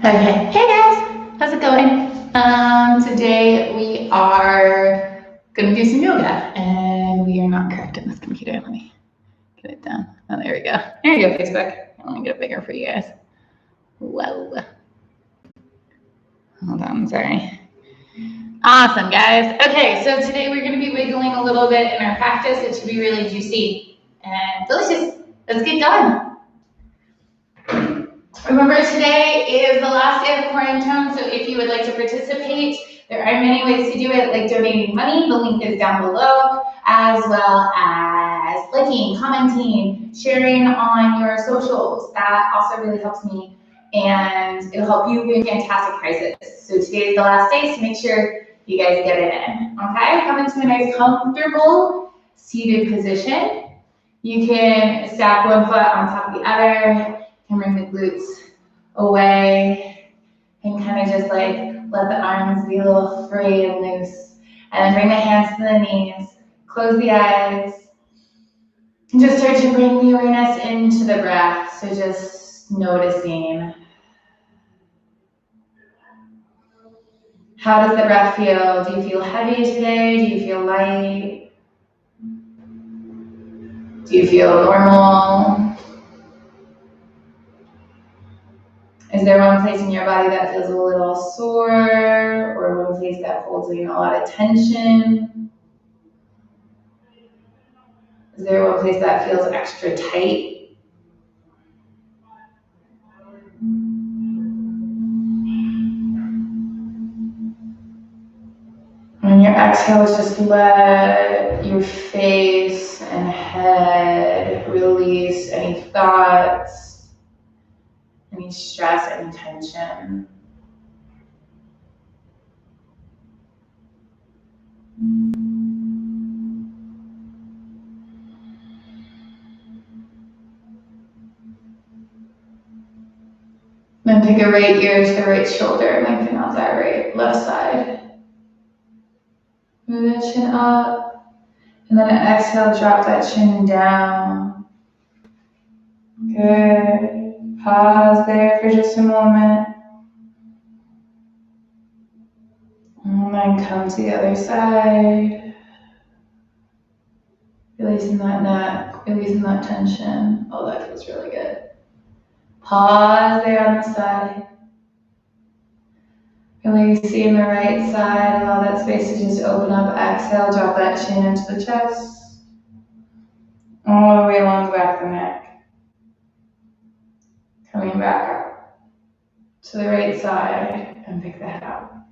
Okay, hey guys, how's it going? Today we are gonna do some yoga, and we are not correct in this computer. Let me get it down. Oh, there we go. There you go, Facebook. Let me get it bigger for you guys. Whoa. Hold on, sorry. Awesome, guys. Okay, so today we're gonna be wiggling a little bit in our practice. It should be really juicy and delicious. Let's get going. Remember, today is the last day of quarantine, so if you would like to participate, there are many ways to do it, like donating money. The link is down below, as well as liking, commenting, sharing on your socials. That also really helps me, and it'll help you win fantastic prizes. So today is the last day, so make sure you guys get it in. Okay, come into a nice, comfortable seated position. You can stack one foot on top of the other. And bring the glutes away and kind of just like let the arms be a little free and loose. And then bring the hands to the knees. Close the eyes. And just start to bring the awareness into the breath. So just noticing. How does the breath feel? Do you feel heavy today? Do you feel light? Do you feel normal? Is there one place in your body that feels a little sore, or one place that holds a lot of tension? Is there one place that feels extra tight? On your exhale, just let your face and head release any thoughts, any stress, any tension. Then take a right ear to the right shoulder, lengthen out that right left side. Move that chin up, and then exhale, drop that chin down. Good. Pause there for just a moment. And then come to the other side. Releasing that neck, releasing that tension. Oh, that feels really good. Pause there on the side. Releasing the right side. Allow that space to just open up. Exhale, drop that chin into the chest. All the way along the back of the neck. Coming back up to the right side and pick the head up.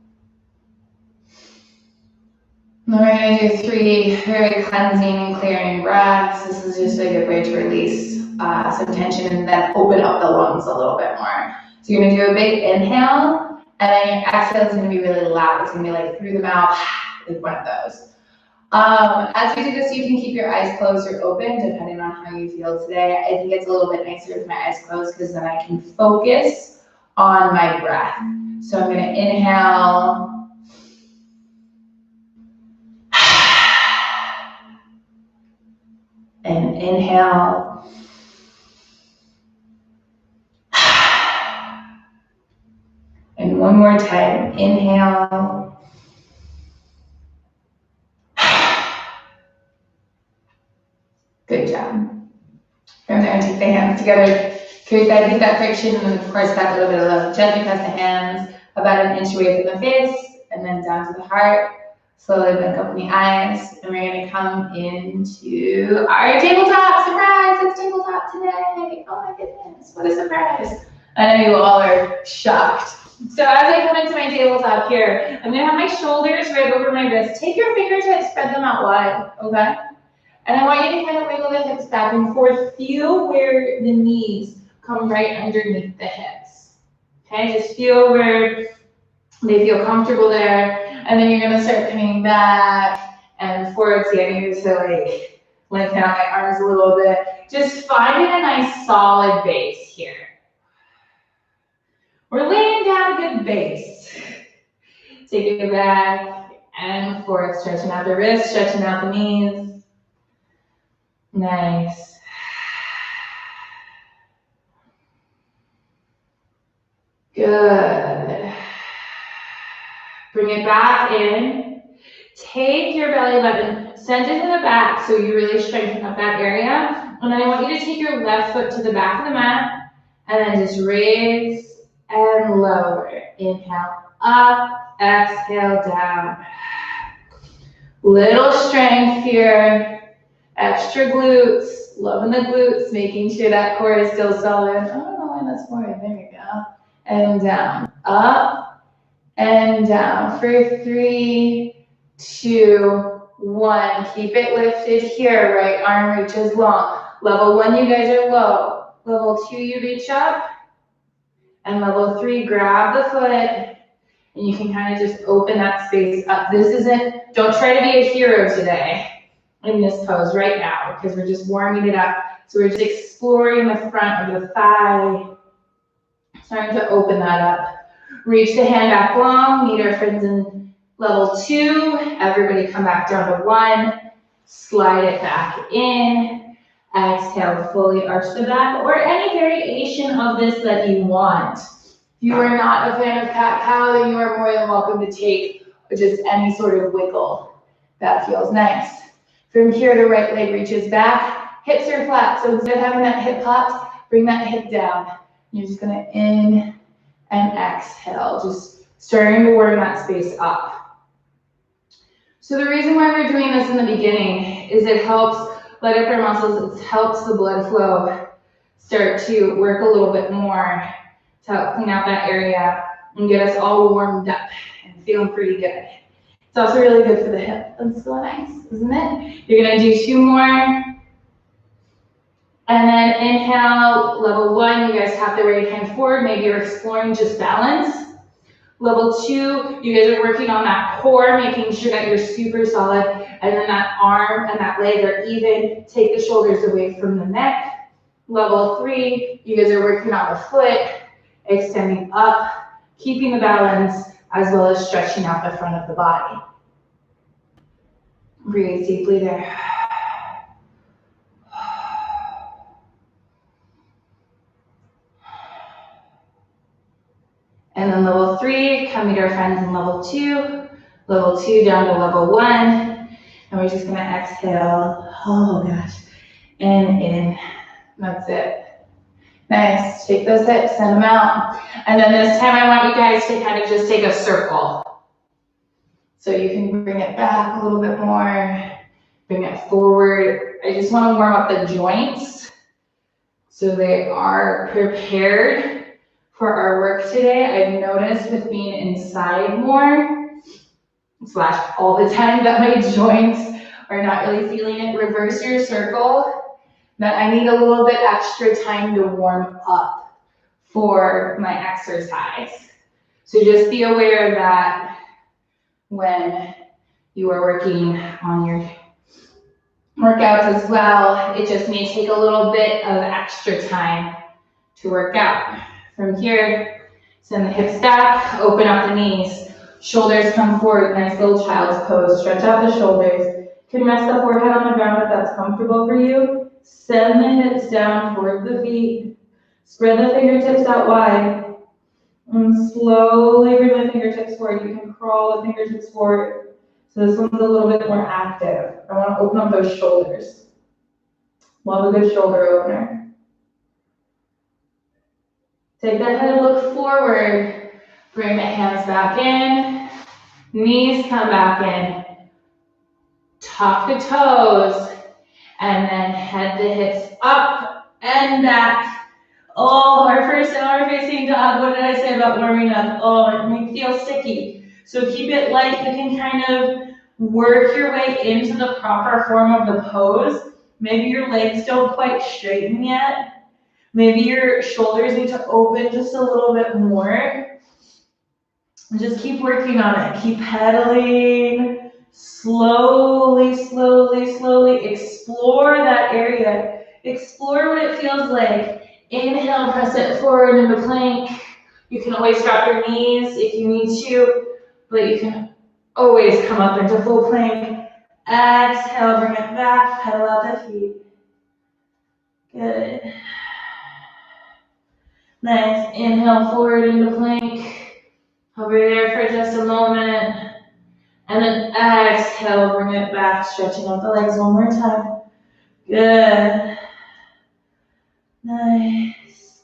And then we're going to do 3 very cleansing and clearing breaths. This is just a good way to release some tension and then open up the lungs a little bit more. So you're going to do a big inhale, and then your exhale is going to be really loud. It's going to be like through the mouth, like one of those. As we do this, you can keep your eyes closed or open, depending on how you feel today. I think it's a little bit nicer with my eyes closed because then I can focus on my breath. So I'm going to inhale. And inhale. And one more time. Inhale. Good job. From there, take the hands together. Create that friction, and then of course that little bit of love. Gently press the hands about an inch away from the face, and then down to the heart. Slowly blink open the eyes, and we're going to come into our tabletop. Surprise! It's tabletop today. Oh my goodness, what a surprise. I know you all are shocked. So as I come into my tabletop here, I'm going to have my shoulders right over my wrists. Take your fingertips, spread them out wide, okay? And I want you to kind of wiggle the hips back and forth. Feel where the knees come right underneath the hips. Okay, just feel where they feel comfortable there. And then you're going to start coming back and forward. See, I need to like lengthen out my arms a little bit. Just finding a nice solid base here. We're laying down a good base. Take it back and forth, stretching out the wrists, stretching out the knees. Nice. Good. Bring it back in. Take your belly button, send it to the back so you really strengthen up that area. And then I want you to take your left foot to the back of the mat and then just raise and lower. Inhale up, exhale down. Little strength here. Extra glutes, loving the glutes, making sure that core is still solid. I don't know why that's more. There you go. And down, up and down for 3, 2, 1. Keep it lifted here. Right arm reaches long. Level 1, you guys are low. Level 2, you reach up. And level 3, grab the foot. And you can kind of just open that space up. Don't try to be a hero today in this pose right now, because we're just warming it up. So we're just exploring the front of the thigh, starting to open that up. Reach the hand back long, meet our friends in level 2. Everybody come back down to 1. Slide it back in. Exhale, fully arch the back, or any variation of this that you want. If you are not a fan of cat-cow, then you are more than welcome to take just any sort of wiggle. That feels nice. From here, the right leg reaches back, hips are flat. So instead of having that hip pop, bring that hip down. You're just gonna in and exhale, just starting to warm that space up. So the reason why we're doing this in the beginning is it helps light up our muscles, it helps the blood flow start to work a little bit more to help clean out that area and get us all warmed up and feeling pretty good. It's also really good for the hip. That's so nice, isn't it? You're gonna do 2 more. And then inhale, level 1, you guys tap the right hand forward. Maybe you're exploring just balance. Level 2, you guys are working on that core, making sure that you're super solid. And then that arm and that leg are even. Take the shoulders away from the neck. Level 3, you guys are working on the foot, extending up, keeping the balance, as well as stretching out the front of the body. Breathe deeply there. And then level 3, come meet our friends in level 2. Level 2 down to level 1. And we're just gonna exhale. Oh gosh. And in. That's it. Nice. Take those hips, send them out. And then this time I want you guys to kind of just take a circle. So you can bring it back a little bit more. Bring it forward. I just want to warm up the joints so they are prepared for our work today. I've noticed with being inside more, / all the time, that my joints are not really feeling it. Reverse your circle. That I need a little bit extra time to warm up for my exercise. So just be aware of that when you are working on your workouts as well. It just may take a little bit of extra time to work out. From here, send the hips back, open up the knees, shoulders come forward, nice little child's pose. Stretch out the shoulders. You can rest the forehead on the ground if that's comfortable for you. Send the hips down toward the feet. Spread the fingertips out wide. And slowly bring the fingertips forward. You can crawl the fingertips forward. So this one's a little bit more active. I want to open up those shoulders. Love a good shoulder opener. Take that head, look forward. Bring the hands back in. Knees come back in. Tuck the toes. And then head the hips up and back. Oh, our first hour facing dog. What did I say about warming up? Oh, it may feel sticky. So keep it light. You can kind of work your way into the proper form of the pose. Maybe your legs don't quite straighten yet. Maybe your shoulders need to open just a little bit more. And just keep working on it. Keep pedaling. Slowly, slowly, slowly explore that area. Explore what it feels like. Inhale, press it forward into plank. You can always drop your knees if you need to, but you can always come up into full plank. Exhale, bring it back, pedal out the feet. Good. Nice. Inhale forward into plank. Hover there for just a moment. And then exhale, bring it back, stretching out the legs one more time. Good. Nice.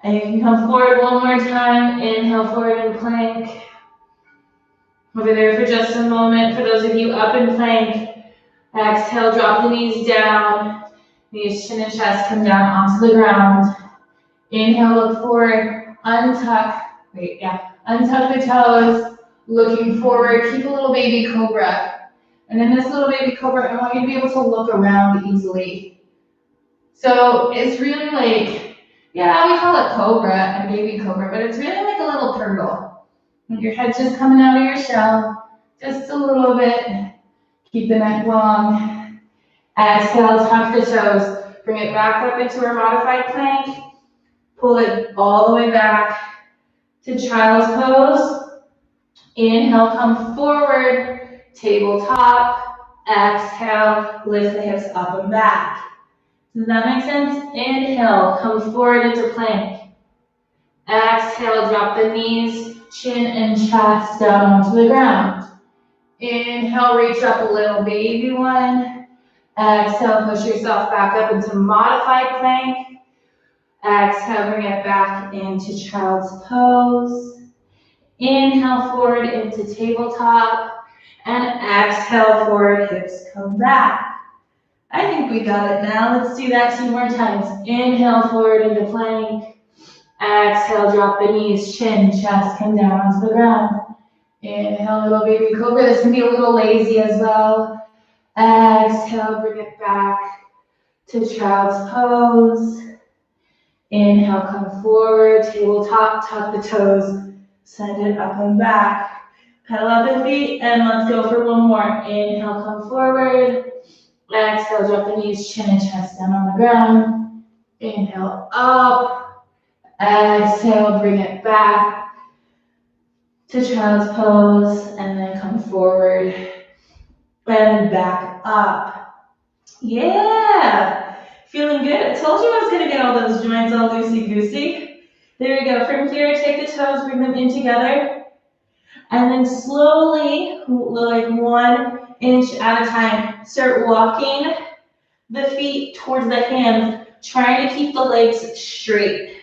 And you can come forward one more time. Inhale forward in plank. Over there for just a moment. For those of you up in plank, exhale, drop the knees down. Knees, chin and chest come down onto the ground. Inhale, look forward, untuck the toes, looking forward, keep a little baby cobra. And in this little baby cobra, I want you to be able to look around easily. So it's really like, yeah, we call it cobra and baby cobra, but it's really like a little turtle. Your head's just coming out of your shell, just a little bit. Keep the neck long. Exhale, tuck the toes. Bring it back up into our modified plank. Pull it all the way back to child's pose. Inhale, come forward, tabletop. Exhale, lift the hips up and back. Does that make sense? Inhale, come forward into plank. Exhale, drop the knees, chin and chest down onto the ground. Inhale, reach up a little baby one. Exhale, push yourself back up into modified plank. Exhale, bring it back into child's pose. Inhale forward into tabletop. And exhale forward, hips come back. I think we got it now. Let's do that 2 more times. Inhale forward into plank. Exhale, drop the knees, chin, chest, come down onto the ground. Inhale, little baby cobra. This can be a little lazy as well. Exhale, bring it back to child's pose. Inhale, come forward, tabletop, tuck the toes, send it up and back. Pedal out the feet, and let's go for one more. Inhale, come forward. Exhale, drop the knees, chin and chest down on the ground. Inhale, up. Exhale, bring it back to child's pose, and then come forward and back up. Yeah, feeling good. I told you I was gonna get all those joints all loosey-goosey. There we go. From here, take the toes, bring them in together, and then slowly, like 1 inch at a time, start walking the feet towards the hands, trying to keep the legs straight.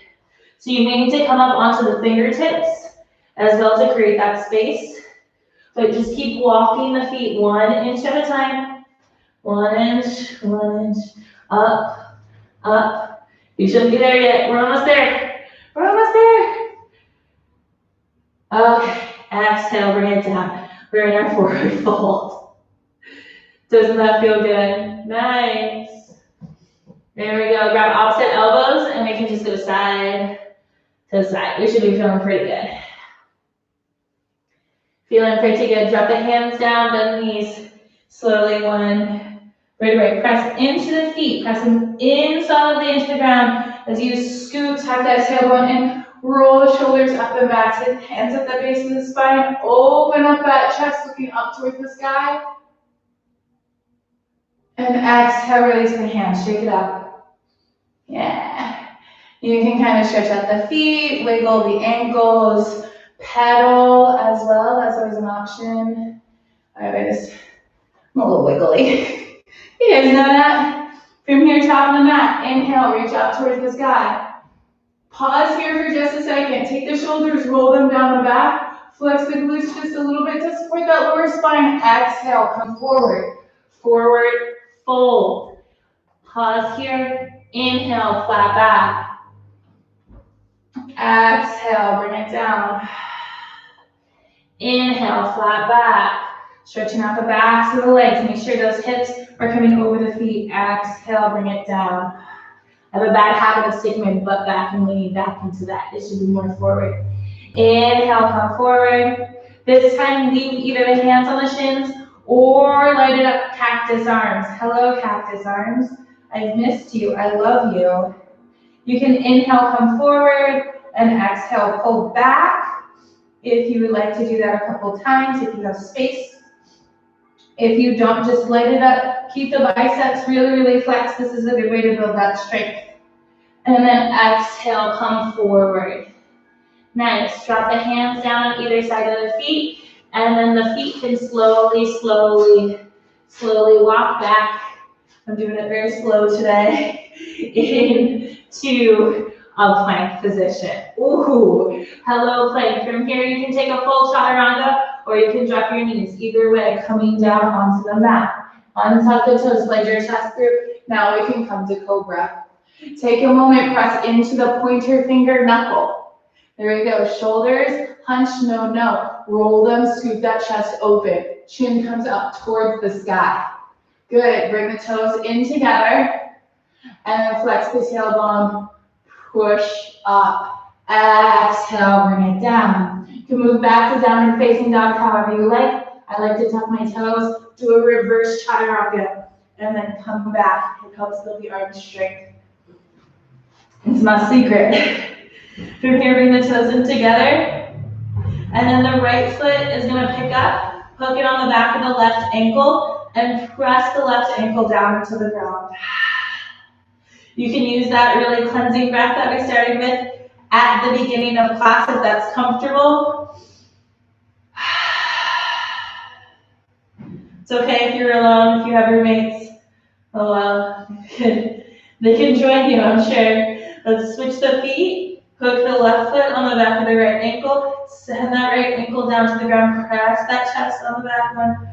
So you may need to come up onto the fingertips as well to create that space. But just keep walking the feet 1 inch at a time. 1 inch, 1 inch, up, up. You shouldn't be there yet. We're almost there. We're almost there. Okay, exhale, bring it down. We're in our forward fold. Doesn't that feel good? Nice. There we go. Grab opposite elbows and we can just go side to side. We should be feeling pretty good. Feeling pretty good. Drop the hands down, bend the knees. Slowly 1. Right. Press into the feet. Pressing in solidly into the ground. As you scoot, tuck that tailbone in. Roll the shoulders up and back. Take hands at the base of the spine. Open up that chest, looking up towards the sky. And exhale, release the hands. Shake it up. Yeah. You can kind of stretch out the feet, wiggle the ankles. Pedal as well, that's always an option. I'm a little wiggly. You guys know that? From here, top of the mat, inhale, reach out towards the sky. Pause here for just a second. Take the shoulders, roll them down the back. Flex the glutes just a little bit to support that lower spine. Exhale, come forward. Forward, fold. Pause here. Inhale, flat back. Exhale, bring it down. Inhale, flat back. Stretching out the backs of the legs. Make sure those hips are coming over the feet. Exhale, bring it down. I have a bad habit of sticking my butt back and leaning back into that. It should be more forward. Inhale, come forward. This time, leave either the hands on the shins or light it up, cactus arms. Hello, cactus arms. I've missed you. I love you. You can inhale, come forward, and exhale, pull back. If you would like to do that a couple times, if you have space. If you don't, just light it up. Keep the biceps really, really flexed. This is a good way to build that strength. And then exhale, come forward. Nice. Drop the hands down on either side of the feet. And then the feet can slowly walk back. I'm doing it very slow today. Into a plank position. Ooh, hello plank. From here you can take a full chaturanga or you can drop your knees. Either way, coming down onto the mat. Untuck the toes, slide your chest through. Now we can come to cobra. Take a moment, press into the pointer finger knuckle. There we go, shoulders, hunch, no. Roll them, scoop that chest open. Chin comes up towards the sky. Good, bring the toes in together. And then flex the tailbone, push up. Exhale, bring it down. You can move back to downward facing dog however you like. I like to tuck my toes, do a reverse chaturanga, and then come back. It helps build the arm strength. It's my secret. From here, bring the toes in together. And then the right foot is going to pick up, hook it on the back of the left ankle, and press the left ankle down into the ground. You can use that really cleansing breath that we started with at the beginning of class if that's comfortable. It's okay if you're alone, if you have roommates. Oh well, they can join you, I'm sure. Let's switch the feet. Hook the left foot on the back of the right ankle. Send that right ankle down to the ground. Press that chest on the back one.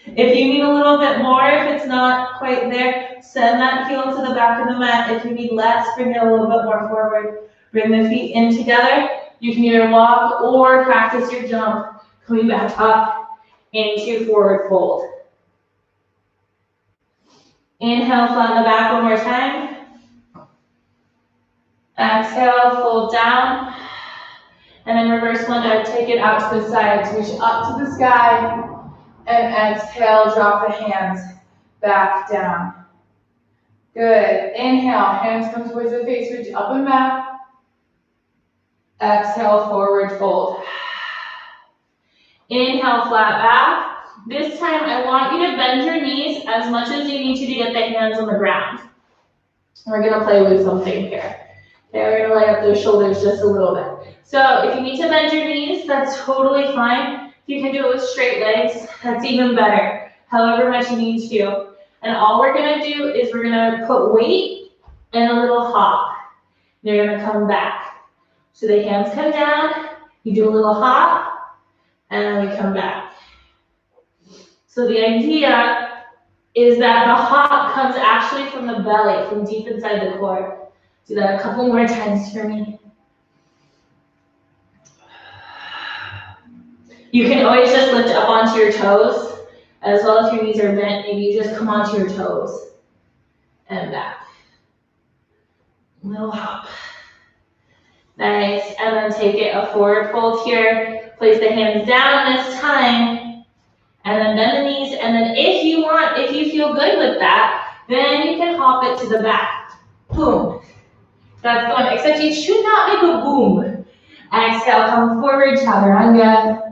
If you need a little bit more, if it's not quite there, send that heel to the back of the mat. If you need less, bring it a little bit more forward. Bring the feet in together. You can either walk or practice your jump. Coming back up into forward fold. Inhale, flatten the back one more time. Exhale, fold down. And then reverse lunge, take it out to the sides. Reach up to the sky. And exhale, drop the hands back down. Good. Inhale, hands come towards the face, reach up and back. Exhale, forward fold. Inhale, flat back. This time, I want you to bend your knees as much as you need to get the hands on the ground. We're gonna play with something here. Okay, we're gonna lay up those shoulders just a little bit. So if you need to bend your knees, that's totally fine. If you can do it with straight legs, that's even better. However much you need to. And all we're gonna do is we're gonna put weight and a little hop. They're gonna come back. So the hands come down, you do a little hop, and then we come back. So the idea is that the hop comes actually from the belly, from deep inside the core. Do that a couple more times for me. You can always just lift up onto your toes, as well as your knees are bent. Maybe you just come onto your toes and back. Little hop. Nice. And then take it a forward fold here. Place the hands down this time. And then bend the knees. And then if you want, if you feel good with that, then you can hop it to the back. Boom. That's going, except you should not make a boom. Exhale, come forward, chaturanga.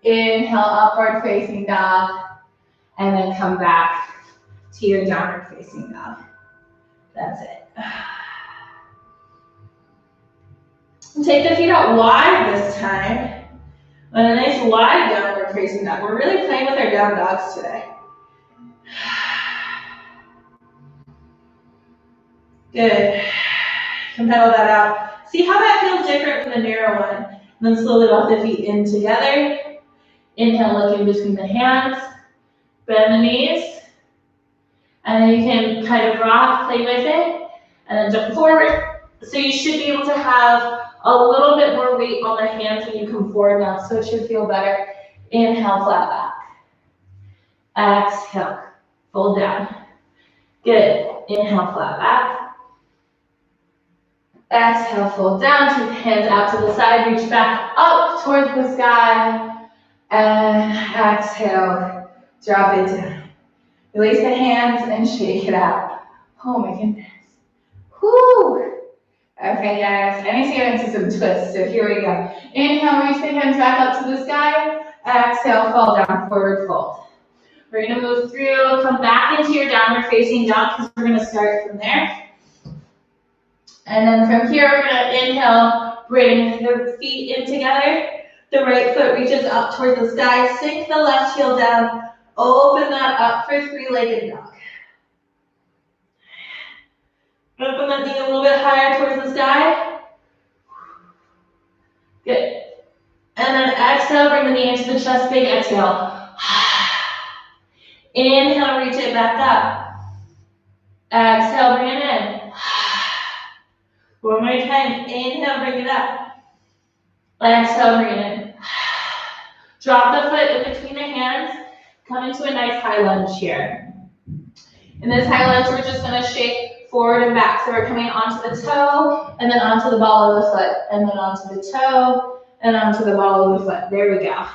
Inhale, upward facing dog. And then come back to your downward facing dog. That's it. Take the feet out wide this time. And a nice wide downward facing dog. We're really playing with our down dogs today. Good. You can pedal that out. See how that feels different from the narrow one. And then slowly walk the feet in together. Inhale, look in between the hands. Bend the knees. And then you can kind of rock, play with it. And then jump forward. So you should be able to have a little bit more weight on the hands when you come forward now. So it should feel better. Inhale, flat back. Exhale, fold down. Good. Inhale, flat back. Exhale, fold down. Keep the hands out to the side. Reach back up towards the sky. And exhale, drop it down. Release the hands and shake it out. Oh my goodness. Whoo! Okay, yes. I need to get into some twists, so here we go. Inhale, reach the hands back up to the sky. Exhale, fall down, forward fold. We're gonna move through, come back into your downward facing dog because we're gonna start from there. And then from here, we're gonna inhale, bring the feet in together. The right foot reaches up towards the sky, sink the left heel down, open that up for three-legged dog. Open that knee a little bit higher towards the sky. Good. And then exhale, bring the knee into the chest, big exhale. Inhale, reach it back up. Exhale, bring it in. One more time, inhale, bring it up. Exhale, bring it in. Drop the foot in between the hands. Come into a nice high lunge here. In this high lunge, we're just gonna shake forward and back. So we're coming onto the toe, and then onto the ball of the foot, and then onto the toe, and onto the ball of the foot. There we go.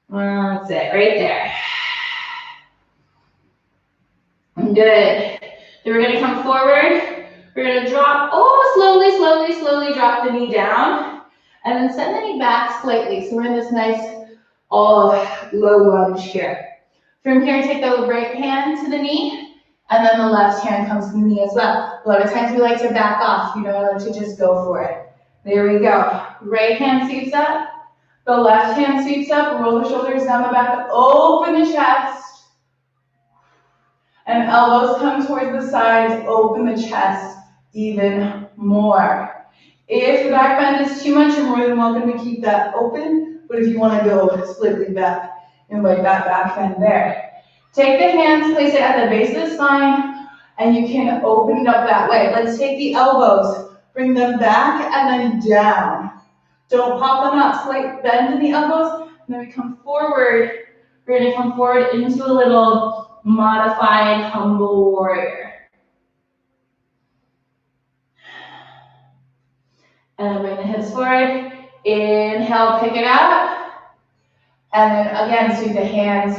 That's it, right there. Good. Then we're gonna come forward. We're gonna drop, slowly drop the knee down, and then send the knee back slightly. So we're in this nice, low lunge here. From here, take the right hand to the knee, and then the left hand comes to the knee as well. A lot of times we like to back off. You know, I like to just go for it. There we go. Right hand sweeps up, the left hand sweeps up, roll the shoulders down the back, open the chest, and elbows come towards the sides, open the chest even more. If the back bend is too much, you're more than welcome to keep that open, but if you want to go slightly back, invite that back bend there. Take the hands, place it at the base of the spine, and you can open it up that way. Let's take the elbows, bring them back and then down. Don't pop them out, slight bend in the elbows, and then we come forward. We're gonna come forward into a little modified humble warrior. And then bring the hips forward. Inhale, pick it up. And then again, sweep the hands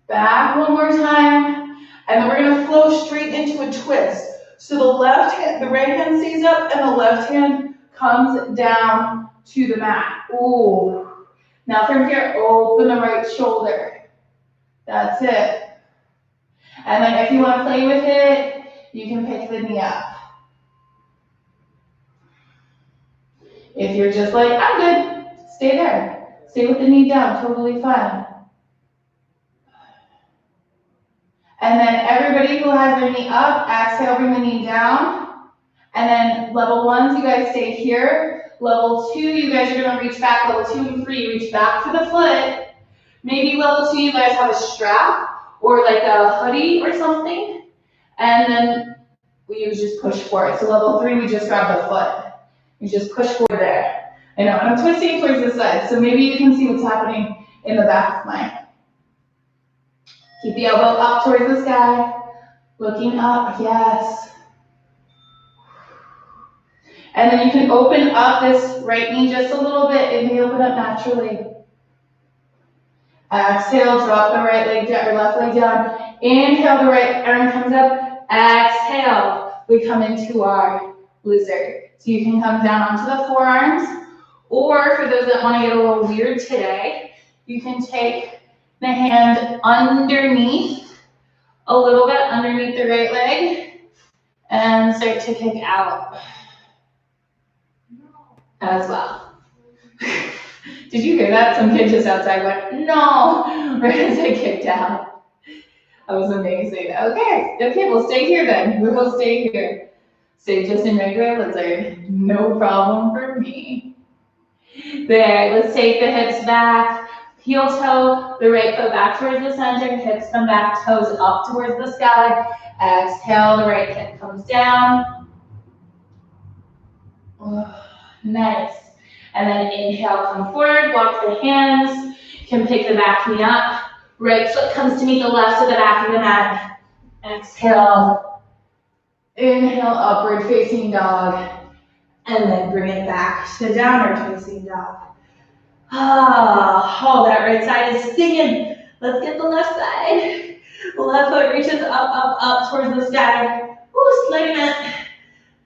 back one more time. And then we're gonna flow straight into a twist. So the right hand stays up and the left hand comes down to the mat. Ooh. Now from here, open the right shoulder. That's it. And then if you want to play with it, you can pick the knee up. If you're just like, I'm good, stay there. Stay with the knee down, totally fine. And then everybody who has their knee up, exhale, bring the knee down. And then level 1s, you guys stay here. Level 2, you guys are gonna reach back. Level 2 and 3, reach back for the foot. Maybe level 2, you guys have a strap or like a hoodie or something. And then you just push forward. So level 3, we just grab the foot. You just push forward there. I know, and I'm twisting towards the side, so maybe you can see what's happening in the back of my. Keep the elbow up towards the sky, looking up, yes. And then you can open up this right knee just a little bit. It may open up naturally. Exhale, drop the right leg down, or left leg down. Inhale, the right arm comes up. Exhale, we come into our lizard. So you can come down onto the forearms, or for those that want to get a little weird today, you can take the hand underneath, a little bit underneath the right leg, and start to kick out as well. Did you hear that? Some kid just outside went, no, right as I kicked out. That was amazing. Okay, we'll stay here then. We will stay here. Stay just in regular lizard. No problem for me. There, let's take the hips back. Heel toe, the right foot back towards the center. Hips come back, toes up towards the sky. Exhale, the right hip comes down. Oh, nice. And then inhale, come forward, walk the hands. You can pick the back knee up. Right foot comes to meet the left of the back of the mat. Exhale. Inhale, upward facing dog. And then bring it back to downward facing dog. Oh, that right side is stinging. Let's get the left side. The left foot reaches up towards the sky. Ooh, slight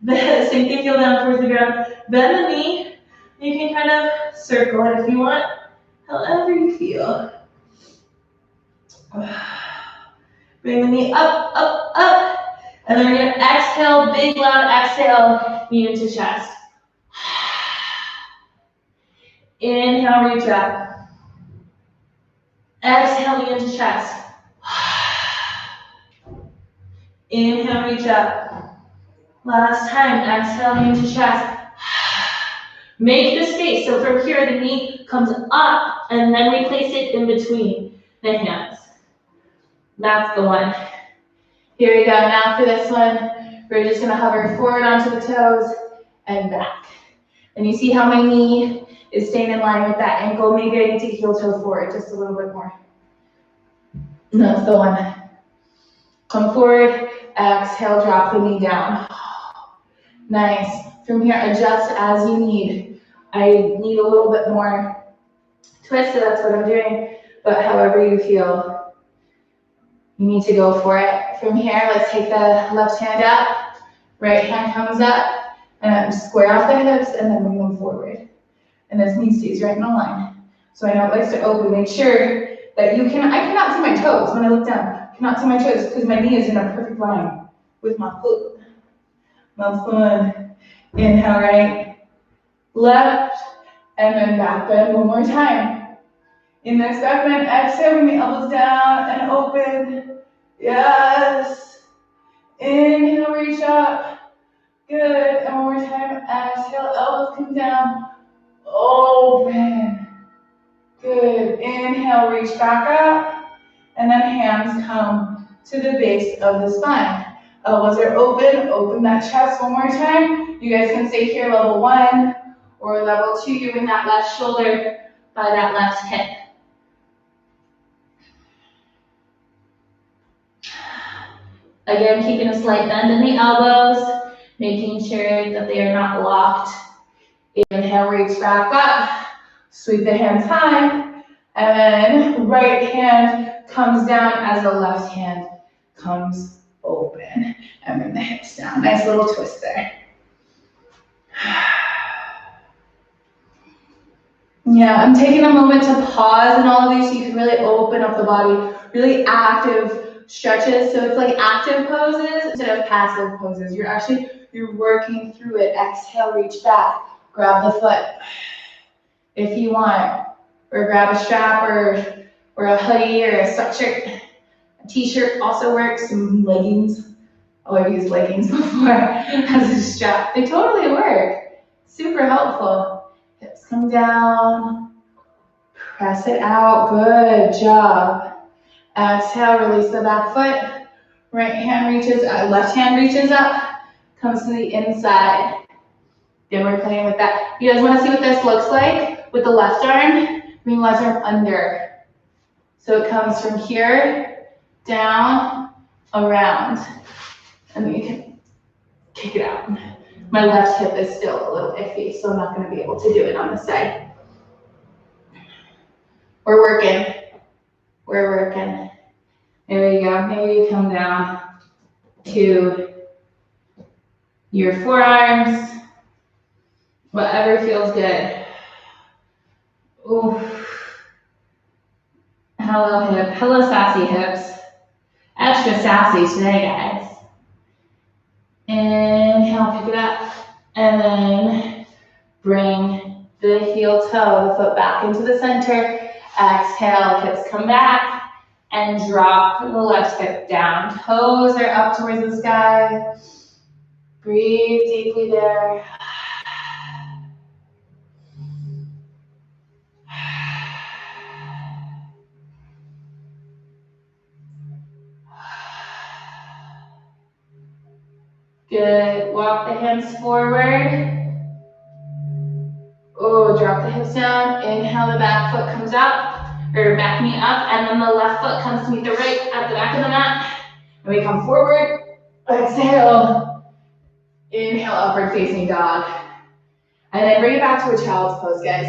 bend. Sink the heel down towards the ground. Bend the knee. You can kind of circle it if you want, however you feel. Bring the knee up. And then we're gonna exhale, big loud exhale, knee into chest. Inhale, reach up. Exhale, knee into chest. Inhale, reach up. Last time, exhale, knee into chest. Make the space. So from here, the knee comes up, and then we place it in between the hands. That's the one. Here we go. Now for this one, we're just gonna hover forward onto the toes and back. And you see how my knee is staying in line with that ankle? Maybe I need to heel toe forward just a little bit more. That's the one. Come forward, exhale, drop the knee down. Nice. From here, adjust as you need. I need a little bit more twist, so that's what I'm doing. But however you feel, you need to go for it. From here, let's take the left hand up, right hand comes up, and square off the hips, and then we move forward. And this knee stays right in a line. So I know it likes to open. Make sure that you can, I cannot see my toes when I look down. I cannot see my toes because my knee is in a perfect line with my foot. That's fun. Inhale, right, left, and then back bend one more time. In this back bend, exhale, bring the elbows down and open. Yes. Inhale, reach up. Good. And one more time. Exhale, elbows come down. Open. Good. Inhale, reach back up. And then hands come to the base of the spine. Elbows are open. Open that chest one more time. You guys can stay here, level 1 or level 2. You bring that left shoulder by that left hip. Again, keeping a slight bend in the elbows, making sure that they are not locked. Inhale, reach back up, sweep the hands high, and then right hand comes down as the left hand comes open. And bring the hips down. Nice little twist there. Yeah, I'm taking a moment to pause in all of these so you can really open up the body, really active stretches. So it's like active poses instead of passive poses. You're working through it. Exhale, reach back, grab the foot if you want, or grab a strap or a hoodie or a sweatshirt. A t-shirt also works, some leggings. Oh, I've used leggings before as a strap. They totally work. Super helpful. Hips come down. Press it out. Good job. Exhale, release the back foot. Right hand reaches, left hand reaches up, comes to the inside. Then we're playing with that. You guys want to see what this looks like with the left arm? Bring the left arm under. So it comes from here, down, around. And then you can kick it out. My left hip is still a little iffy, so I'm not going to be able to do it on the side. We're working. There we go. Maybe you come down to your forearms. Whatever feels good. Ooh. Hello hip. Hello sassy hips. Extra sassy today, guys. Inhale, pick it up, and then bring the heel toe, the foot back into the center. Exhale, hips come back, and drop the left hip down. Toes are up towards the sky. Breathe deeply there. Good. Walk the hands forward. Oh, drop the hips down. Inhale, the back foot comes up, or back knee up, and then the left foot comes to meet the right at the back of the mat. And we come forward. Exhale. Inhale, upward facing dog. And then bring it back to a child's pose, guys.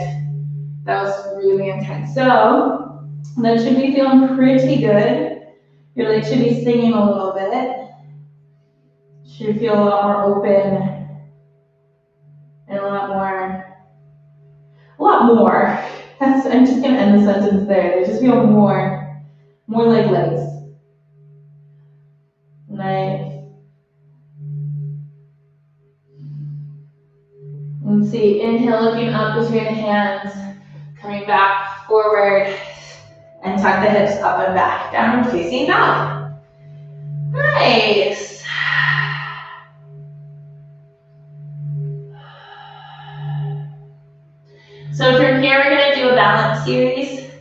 That was really intense. So, that should be feeling pretty good. Your legs should be singing a little bit. Should feel a lot more open and a lot more. I'm just gonna end the sentence there. They just feel more like legs. Nice. see, inhale, looking up between the hands, coming back forward, and tuck the hips up and back, downward facing dog. Nice. So from here, we're gonna do a balance series.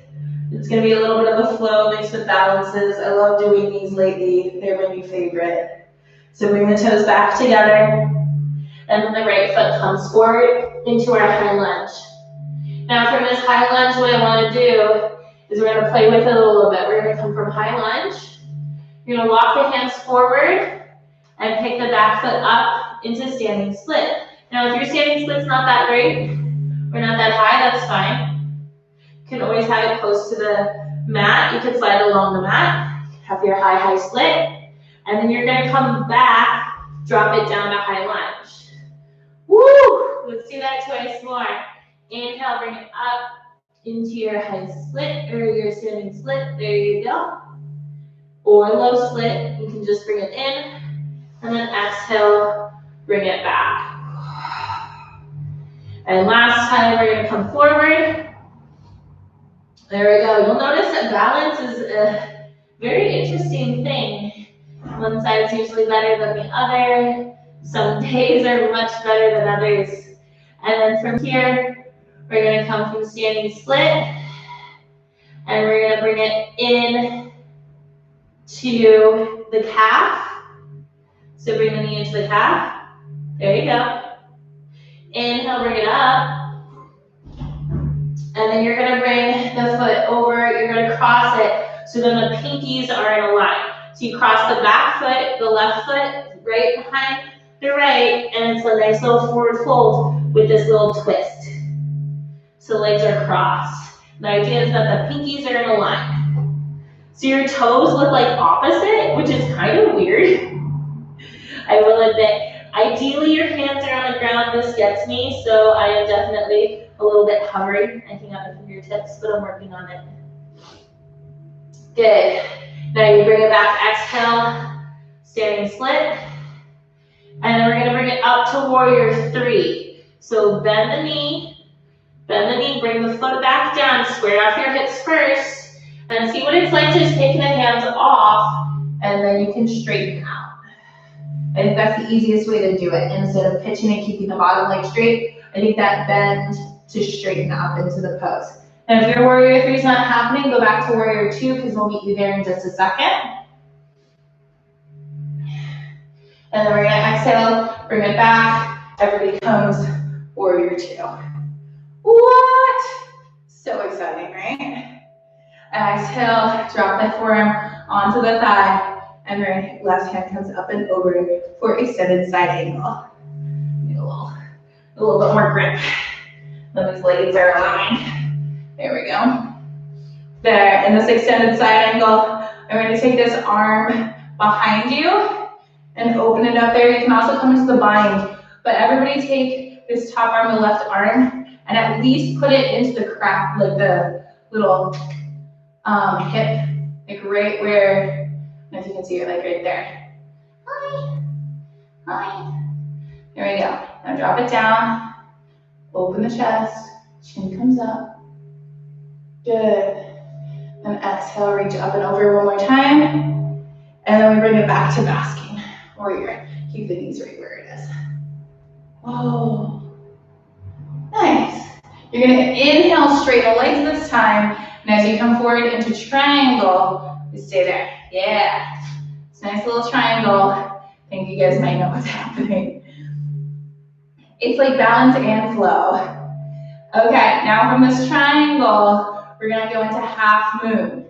It's gonna be a little bit of a flow mixed with balances. I love doing these lately. They're my new favorite. So bring the toes back together, and then the right foot comes forward into our high lunge. Now from this high lunge, what I wanna do is we're gonna play with it a little bit. We're gonna come from high lunge. You're gonna walk the hands forward and pick the back foot up into standing split. Now if your standing split's not that great, or not that high, that's fine. You can always have it close to the mat. You can slide along the mat, have your high split, and then you're gonna come back, drop it down to high lunge. Woo! Let's do that twice more. Inhale, bring it up into your high split, or your standing split, there you go. Or low split, you can just bring it in, and then exhale, bring it back. And last time, we're gonna come forward. There we go. You'll notice that balance is a very interesting thing. One side's usually better than the other. Some days are much better than others. And then from here, we're gonna come from standing split, and we're gonna bring it in to the calf. So bring the knee into the calf. There you go. Inhale, bring it up. And then you're gonna bring the foot over, you're gonna cross it, so then the pinkies are in a line. So you cross the back foot, the left foot, right behind the right, and it's a nice little forward fold with this little twist. So legs are crossed. The idea is that the pinkies are in a line. So your toes look like opposite, which is kind of weird. I will admit. Ideally, your hands are on the ground. This gets me, so I am definitely a little bit hovering, I think, on the fingertips, but I'm working on it. Good. Now you bring it back, exhale, standing split, and then we're gonna bring it up to warrior three. So bend the knee, bring the foot back down, square off your hips first, and see what it's like to just take the hands off, and then you can straighten out. I think that's the easiest way to do it. Instead of pitching and keeping the bottom leg straight, I think that bend to straighten up into the pose. And if your warrior three is not happening, go back to warrior two, because we'll meet you there in just a second. And then we're gonna exhale, bring it back. Everybody comes warrior two. What? So exciting, right? Exhale, drop that forearm onto the thigh. And right left hand comes up and over for extended side angle. Need a little bit more grip. Those legs are aligned. There we go. There, in this extended side angle, I'm going to take this arm behind you and open it up there. You can also come into the bind, but everybody take this top arm, the left arm, and at least put it into the crack, like the little hip, like right where. If you can see it, like right there. Hi. There we go. Now drop it down. Open the chest. Chin comes up. Good. And exhale, reach up and over one more time. And then we bring it back to basking. Warrior. Keep the knees right where it is. Oh. Nice. You're going to inhale, straighten the legs this time. And as you come forward into triangle, you stay there. Yeah, it's a nice little triangle. I think you guys might know what's happening. It's like balance and flow. Okay, now from this triangle, we're gonna go into half moon.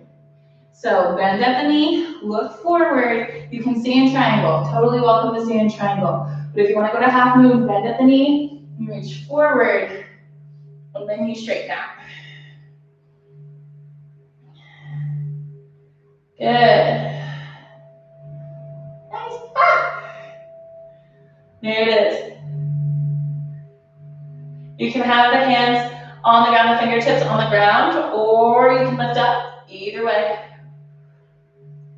So bend at the knee, look forward. You can stay in triangle. Totally welcome to stay in triangle. But if you wanna go to half moon, bend at the knee, you reach forward, and then you straighten out. Good. Nice. There it is. You can have the hands on the ground, the fingertips on the ground, or you can lift up, either way.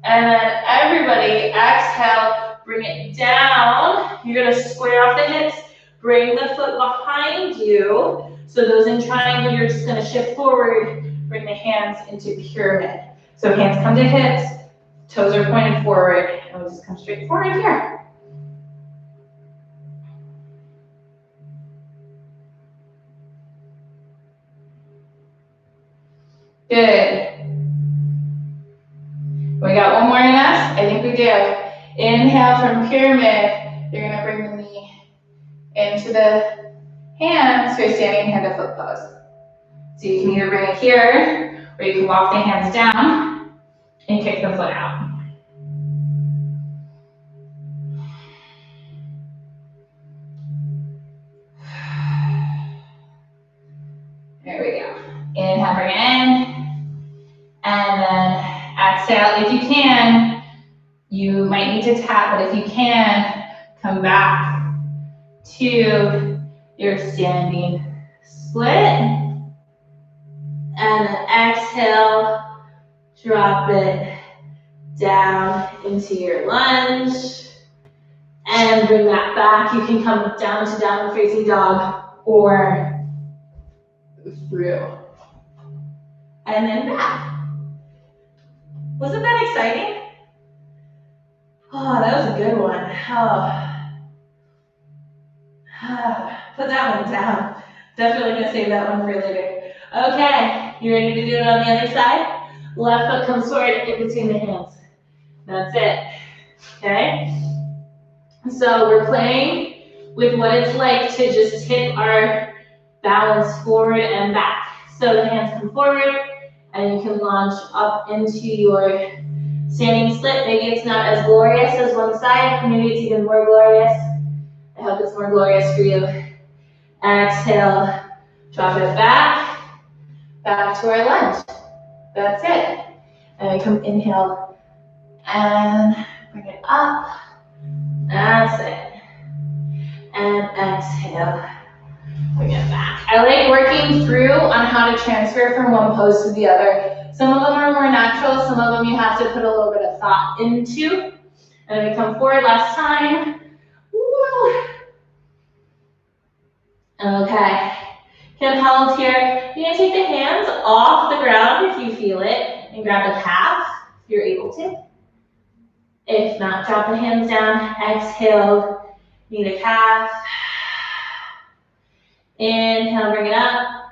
And then everybody exhale, bring it down. You're gonna square off the hips, Bring the foot behind you. So those in triangle, you're just gonna shift forward, bring the hands into pyramid. So hands come to hips, toes are pointed forward, and we'll just come straight forward here. Good. We got one more in us? I think we do. Inhale from pyramid. You're gonna bring the knee into the hands for a standing hand to foot pose. So you can either bring it here, or you can walk the hands down and kick the foot out. There we go. Inhale, bring it in. And then exhale. If you can, you might need to tap, but if you can, come back to your standing split. And then exhale, drop it down into your lunge. And bring that back. You can come down to downward facing dog or through. And then back. Wasn't that exciting? Oh, that was a good one. Put that one down. Definitely gonna save that one for later. Okay, you ready to do it on the other side? Left foot comes forward in between the hands. That's it. Okay? So we're playing with what it's like to just tip our balance forward and back. So the hands come forward and you can launch up into your standing split. Maybe it's not as glorious as one side, maybe it's even more glorious. I hope it's more glorious for you. Exhale, drop it back to our lunge. That's it. And we come inhale and bring it up. That's it. And exhale, bring it back. I like working through on how to transfer from one pose to the other. Some of them are more natural, some of them you have to put a little bit of thought into. And we come forward last time. Woo. Okay. Hip held here. You're gonna take the hands off the ground if you feel it and grab the calf if you're able to. If not, drop the hands down. Exhale, knee to calf. Inhale, bring it up.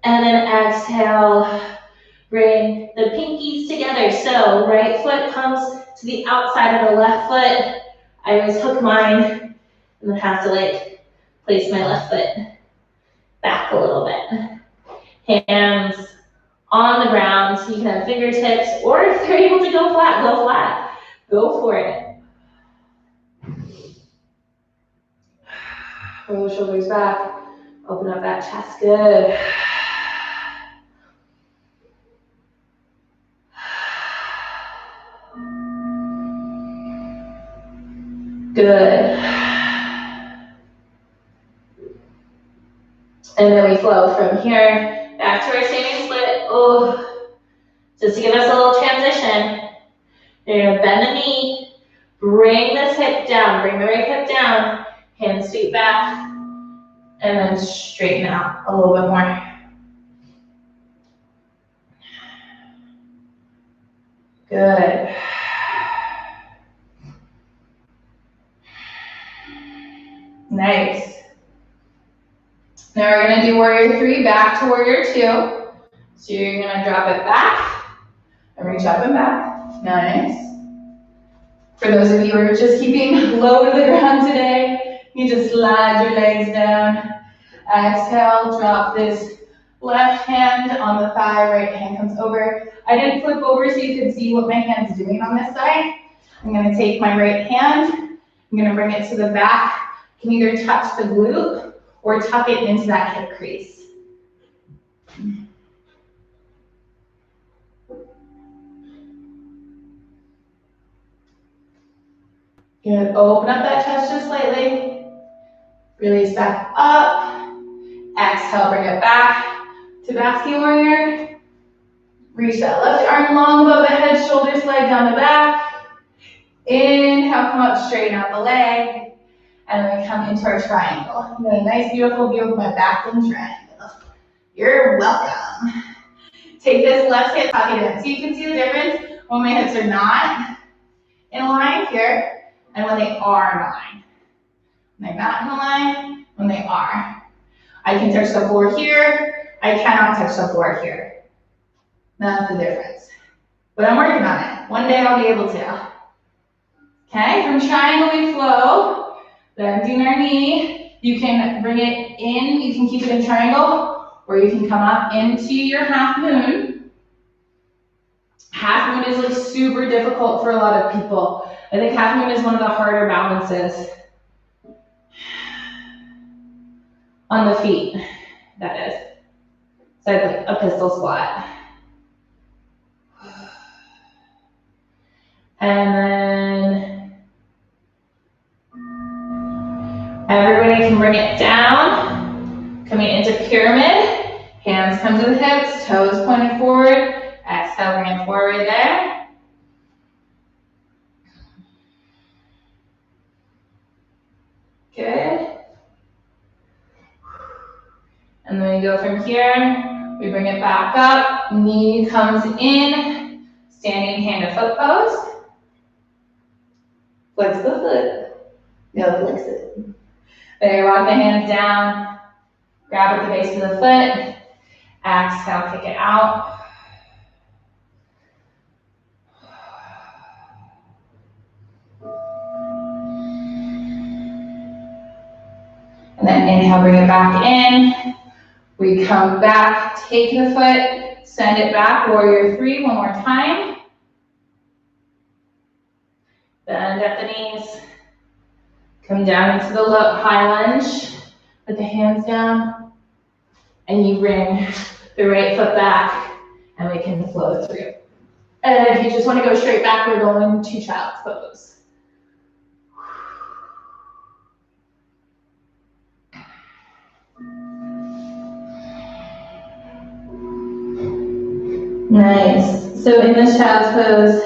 And then exhale, bring the pinkies together. So right foot comes to the outside of the left foot. I always hook mine and then have to place my left foot back a little bit. Hands on the ground, so you can have fingertips, or if you're able to go flat, go flat. Go for it. Roll the shoulders back, open up that chest, good. Good. And then we flow from here back to our standing split. Oh, just to give us a little transition. You're gonna bend the knee, bring this hip down, bring the right hip down, hands sweep back, and then straighten out a little bit more. Good. Nice. Now we're gonna do warrior 3 back to warrior 2. So you're gonna drop it back and reach up and back. Nice. For those of you who are just keeping low to the ground today, you just slide your legs down. Exhale, drop this left hand on the thigh, right hand comes over. I didn't flip over so you could see what my hand's doing on this side. I'm gonna take my right hand, I'm gonna bring it to the back. You can either touch the glute or tuck it into that hip crease. Good, open up that chest just slightly. Release back up. Exhale, bring it back to basking warrior. Reach that left arm long above the head, shoulders slide down the back. Inhale, come up, straighten out the leg. and then we come into our triangle. You know, a nice, beautiful view of my back in triangle. You're welcome. Take this left hand, tuck it in. So you can see the difference when my hips are not in line here, and when they are in line. When they're not in line, when they are. I can touch the floor here, I cannot touch the floor here. That's the difference. But I'm working on it. One day I'll be able to. Okay, from triangle we flow, bending our knee. You can bring it in, you can keep it in triangle, or you can come up into your half moon. Half moon is like super difficult for a lot of people. I think half moon is one of the harder balances on the feet, that is. So it's like a pistol squat. And then everybody can bring it down, coming into pyramid. Hands come to the hips, toes pointed forward. Exhale, bring it forward there. Good. And then we go from here, we bring it back up, knee comes in, standing hand to foot pose. Flex the foot. No, flex it. There, walk the hands down, grab at the base of the foot, exhale, kick it out. And then inhale, bring it back in. We come back, take the foot, send it back, warrior three, one more time. Bend at the knees. Come down into the high lunge. Put the hands down. And you bring the right foot back, and we can flow through. And if you just want to go straight back, we're going to child's pose. Nice. So in this child's pose,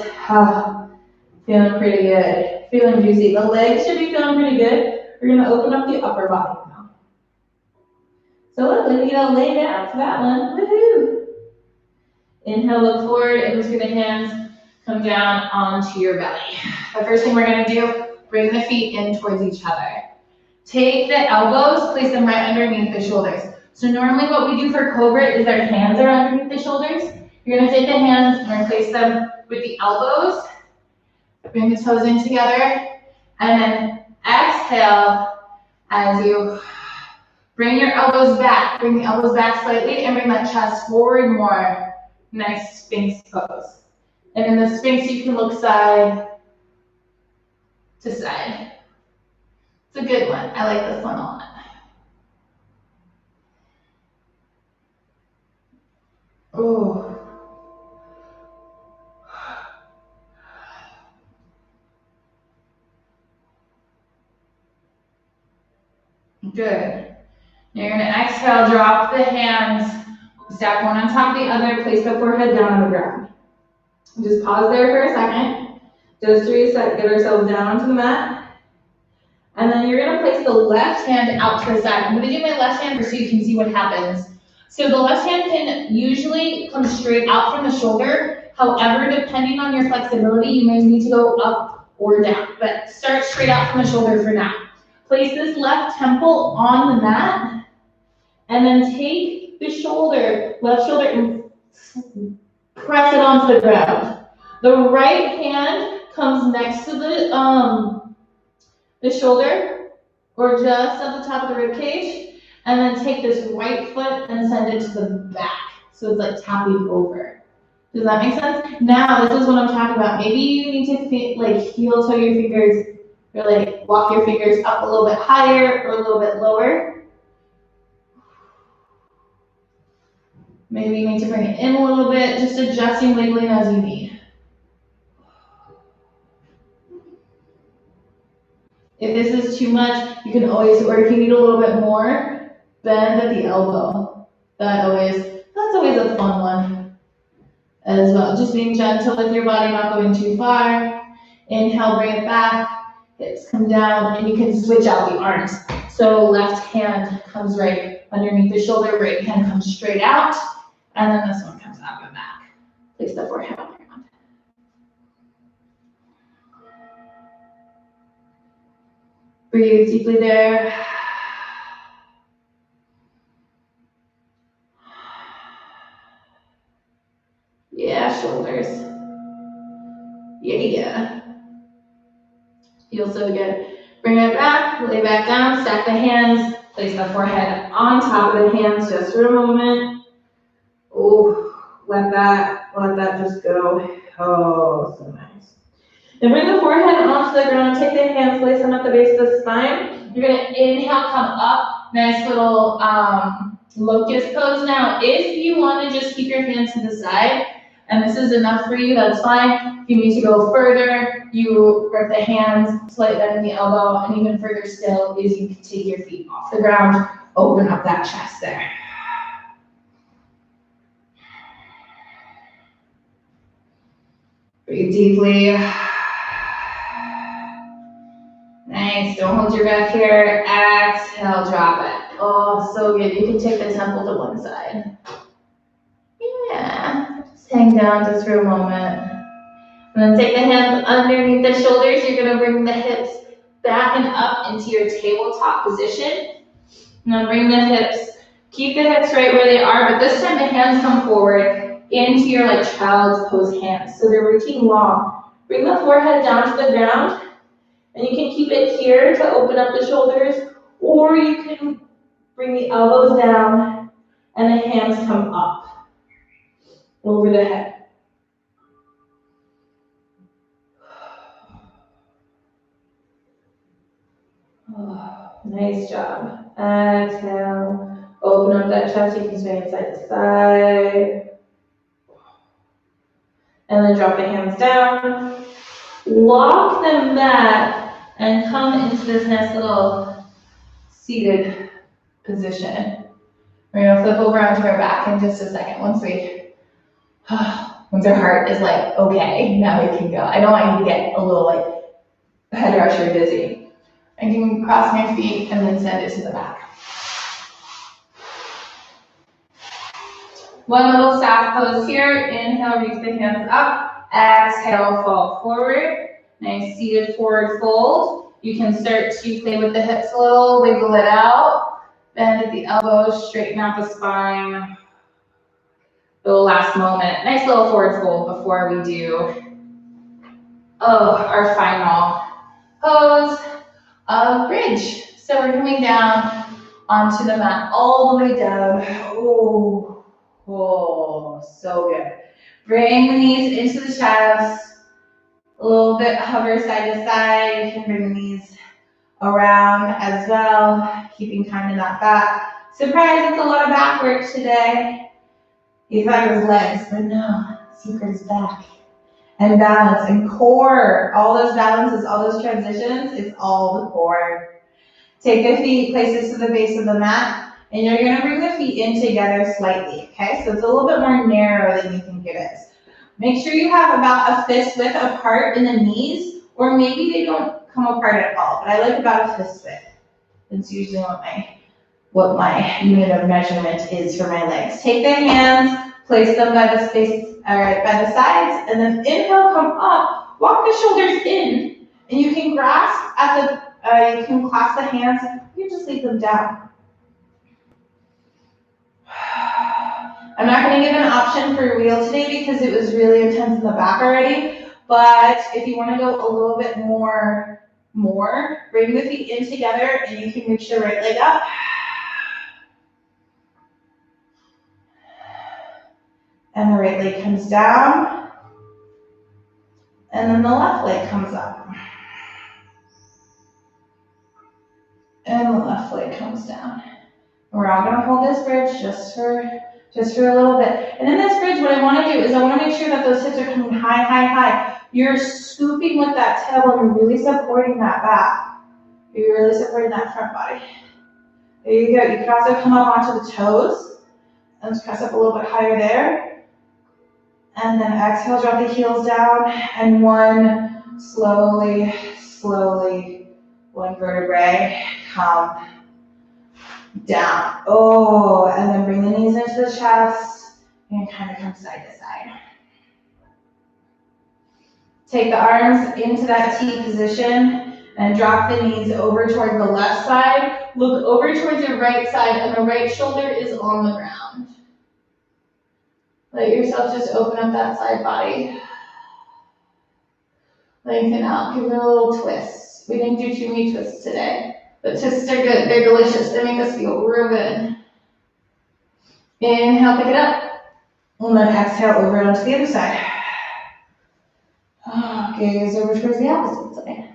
feeling pretty good. Feeling juicy. The legs should be feeling pretty good. We're going to open up the upper body now. So look, we're going to lay down for that one. Woohoo! Inhale, look forward, and through the hands, come down onto your belly. The first thing we're going to do, bring the feet in towards each other. Take the elbows, place them right underneath the shoulders. So normally what we do for Cobra is our hands are underneath the shoulders. You're going to take the hands and replace them with the elbows. Bring the toes in together. And then exhale as you bring your elbows back. Bring the elbows back slightly and bring that chest forward more. Nice Sphinx pose. And in the Sphinx, you can look side to side. It's a good one. I like this one a lot. Oh. Good. You're going to exhale, drop the hands, stack one on top of the other, place the forehead down on the ground. Just pause there for a second. Just reset, get ourselves down onto the mat. And then you're going to place the left hand out to the side. I'm going to do my left hand so you can see what happens. So the left hand can usually come straight out from the shoulder. However, depending on your flexibility, you may need to go up or down. But start straight out from the shoulder for now. Place this left temple on the mat, and then take the shoulder, left shoulder, and press it onto the ground. The right hand comes next to the shoulder, or just at the top of the rib cage, and then take this right foot and send it to the back. So it's like tapping over. Does that make sense? Now, this is what I'm talking about. Maybe you need to heel toe your fingers, or like walk your fingers up a little bit higher or a little bit lower. Maybe you need to bring it in a little bit, just adjusting, wiggling as you need. If this is too much, you can always, or if you need a little bit more, bend at the elbow. That's always a fun one as well. Just being gentle with your body, not going too far. Inhale, bring it back. hips come down, and you can switch out the arms. So left hand comes right underneath the shoulder, right hand comes straight out, and then this one comes up and back. Place the forehead on the ground. Breathe deeply there. Yeah, shoulders. Yeah. Feels so good. Bring it back, lay back down, stack the hands, place the forehead on top of the hands just for a moment. Oh, let that just go. Oh, so nice. Then bring the forehead onto the ground, take the hands, place them at the base of the spine. You're gonna inhale, come up, nice little locust pose. Now, if you wanna just keep your hands to the side, and this is enough for you, that's fine. If you need to go further, you grip the hands, slight bend in the elbow, and even further still is you can take your feet off the ground, open up that chest there. Breathe deeply. Nice, don't hold your breath here. Exhale, drop it. Oh, so good. You can take the temple to one side. Yeah, just hang down just for a moment. And then take the hands underneath the shoulders. You're gonna bring the hips back and up into your tabletop position. Now bring the hips, keep the hips right where they are, but this time the hands come forward into your like child's pose hands. So they're reaching long. Bring the forehead down to the ground, and you can keep it here to open up the shoulders, or you can bring the elbows down and the hands come up over the head. Oh, nice job. Exhale. Open up that chest. You can swing it side to side. And then drop the hands down. Walk them back and come into this nice little seated position. We're gonna flip over onto our back in just a second. Once our heart is like, okay, now we can go. I don't want you to get a little like head rush or dizzy. I can cross my feet and then send it to the back. One little staff pose here. Inhale, reach the hands up. Exhale, fall forward. Nice seated forward fold. You can start to play with the hips a little, wiggle it out. Bend at the elbows, straighten out the spine. Little last moment. Nice little forward fold before we do our final pose of bridge. So we're coming down onto the mat all the way down. Oh, so good. Bring the knees into the chest. A little bit hover side to side. You can bring the knees around as well, keeping kind of that back. Surprise, it's a lot of back work today. You thought it was legs, but no, secret is back. And balance and core. All those balances, all those transitions, it's all the core. Take the feet, place it to the base of the mat, and you're gonna bring the feet in together slightly, okay? So it's a little bit more narrow than you think it is. Make sure you have about a fist width apart in the knees, or maybe they don't come apart at all, but I like about a fist width. That's usually what my unit of measurement is for my legs. Take the hands, place them by the space, by the sides, and then inhale, come up, walk the shoulders in, and you can grasp at the, you can clasp the hands, you can just leave them down. I'm not going to give an option for wheel today because it was really intense in the back already, but if you want to go a little bit more, bring the feet in together and you can reach your right leg up. And the right leg comes down. And then the left leg comes up. And the left leg comes down. We're all going to hold this bridge just for a little bit. And in this bridge, what I want to do is I want to make sure that those hips are coming high, high, high. You're scooping with that tailbone. You're really supporting that back. You're really supporting that front body. There you go. You can also come up onto the toes. And press up a little bit higher there. And then exhale, drop the heels down. And one, slowly slowly, one vertebrae, come down. Oh, and then bring the knees into the chest and kind of come side to side. Take the arms into that T position and drop the knees over toward the left side. Look over towards your right side and the right shoulder is on the ground. Let yourself just open up that side body. Lengthen out, give it a little twist. We didn't do too many twists today, but twists are good, they're delicious, they make us feel real good. Inhale, pick it up, and then exhale over onto the other side. Gaze over towards the opposite side.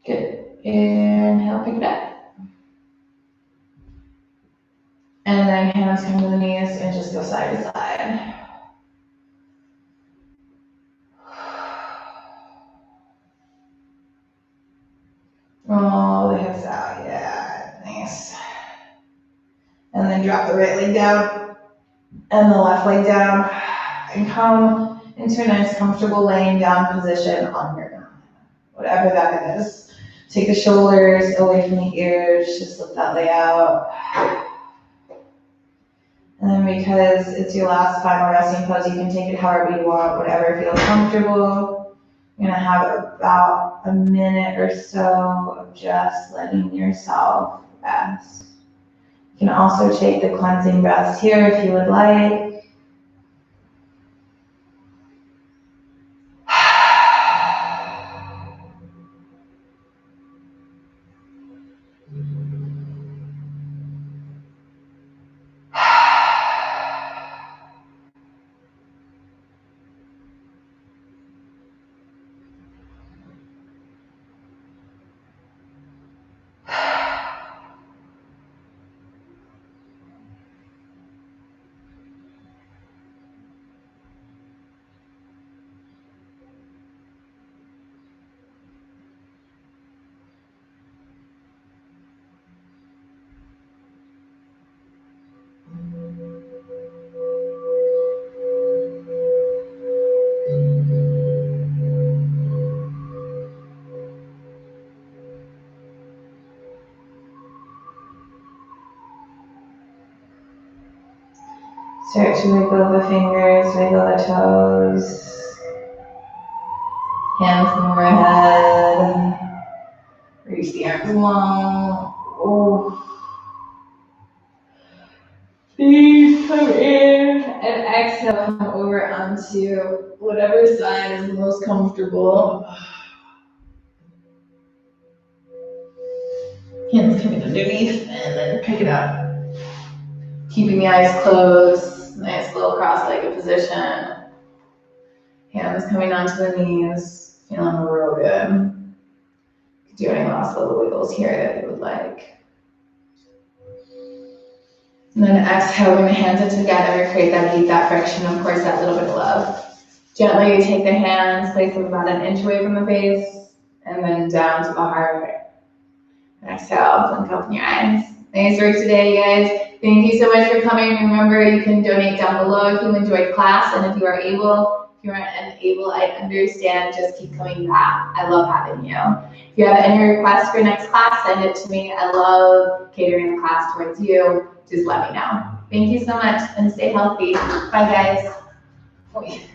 Good. Inhale, pick it up. And then hands come to the knees and just go side to side. Roll the hips out, yeah, nice. And then drop the right leg down and the left leg down and come into a nice comfortable laying down position on your mat, whatever that is. Take the shoulders away from the ears, just let that lay out. And then because it's your last final resting pose, you can take it however you want, whatever feels comfortable. You're gonna have about a minute or so of just letting yourself rest. You can also take the cleansing breaths here if you would like. Start to wiggle the fingers, wiggle the toes. Hands come overhead. Reach the arms long. Oh. Knees come in and exhale, come over onto whatever side is most comfortable. Hands coming underneath and then pick it up. Keeping the eyes closed, nice little cross-legged position. Hands coming onto the knees, feeling real good. You can do any last little wiggles here that you would like. And then exhale, bring the hands up together, create that heat, that friction, of course, that little bit of love. Gently take the hands, place them about an inch away from the face, and then down to the heart. And exhale, blink open your eyes. Nice work today, you guys. Thank you so much for coming. Remember, you can donate down below if you enjoyed class, and if you are able, if you are unable, I understand, just keep coming back. I love having you. If you have any requests for next class, send it to me. I love catering the class towards you. Just let me know. Thank you so much, and stay healthy. Bye, guys.